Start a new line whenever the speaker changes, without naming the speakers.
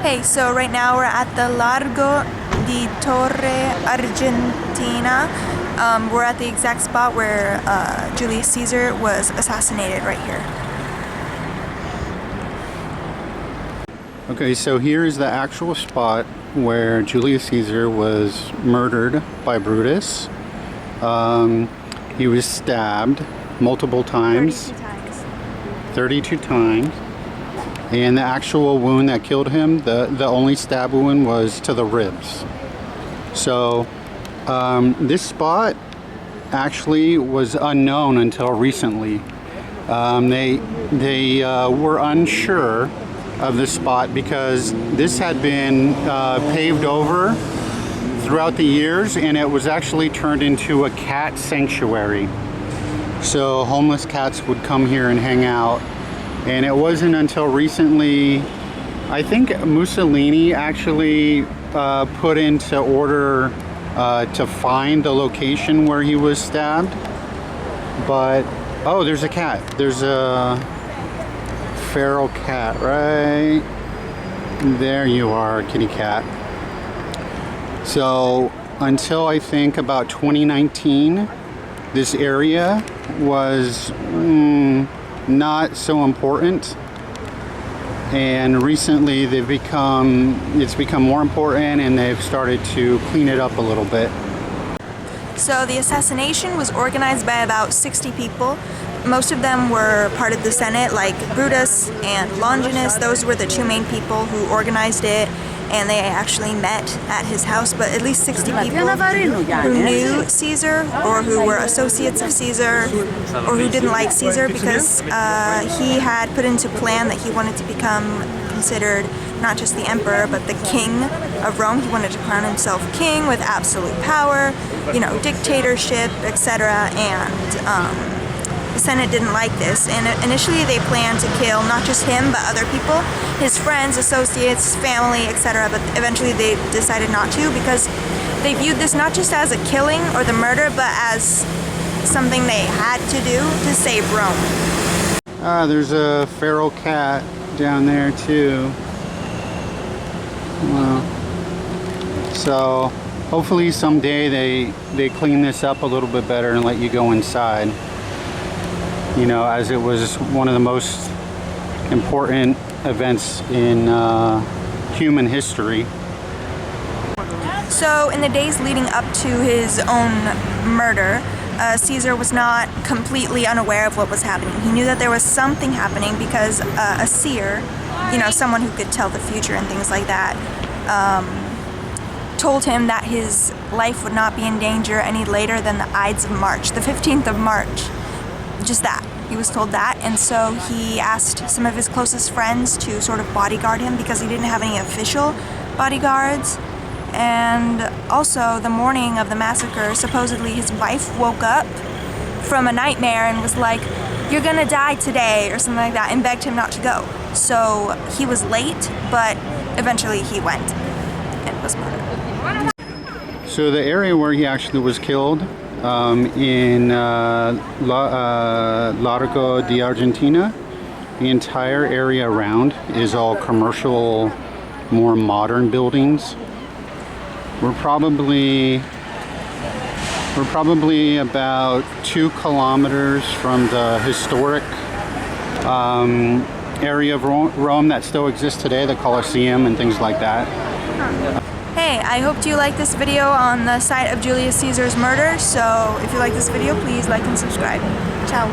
Hey, so right now we're at the Largo di Torre Argentina. We're at the exact spot where Julius Caesar was assassinated right here.
Okay, so here is the actual spot where Julius Caesar was murdered by Brutus. He was stabbed multiple times. 32 times. And the actual wound that killed him, the only stab wound was to the ribs. So this spot actually was unknown until recently. They were unsure of this spot because this had been paved over throughout the years, and it was actually turned into a cat sanctuary. So homeless cats would come here and hang out. And it wasn't until recently, I think Mussolini actually put into order to find the location where he was stabbed. But, oh, there's a cat. There's a feral cat right there. You are, kitty cat. So until I think about 2019, this area was not so important, and recently it's become more important, and they've started to clean it up a little bit.
So the assassination was organized by about 60 people. Most of them were part of the Senate, like Brutus and Longinus. Those were the two main people who organized it, and they actually met at his house. But at least 60 people who knew Caesar, or who were associates of Caesar, or who didn't like Caesar because he had put into plan that he wanted to become considered not just the emperor, but the king of Rome. He wanted to crown himself king with absolute power, you know, dictatorship, etc. And the Senate didn't like this, and initially they planned to kill not just him, but other people, his friends, associates, family, etc. But eventually they decided not to, because they viewed this not just as a killing or the murder, but as something they had to do to save Rome.
Ah, there's a feral cat down there too. Well, so hopefully someday they clean this up a little bit better and let you go inside. You know, as it was one of the most important events in human history.
So in the days leading up to his own murder, Caesar was not completely unaware of what was happening. He knew that there was something happening because a seer, you know, someone who could tell the future and things like that, told him that his life would not be in danger any later than the Ides of March, the 15th of March. Just that. He was told that, and so he asked some of his closest friends to sort of bodyguard him because he didn't have any official bodyguards. And also, the morning of the massacre, supposedly his wife woke up from a nightmare and was like, "You're gonna die today," or something like that, and begged him not to go. So he was late, but eventually he went and was murdered.
So the area where he actually was killed, in Largo di Argentina, the entire area around is all commercial, more modern buildings. We're probably about 2 kilometers from the historic area of Rome that still exists today, the Colosseum and things like that.
Hey, I hope you liked this video on the site of Julius Caesar's murder, so if you like this video, please like and subscribe. Ciao.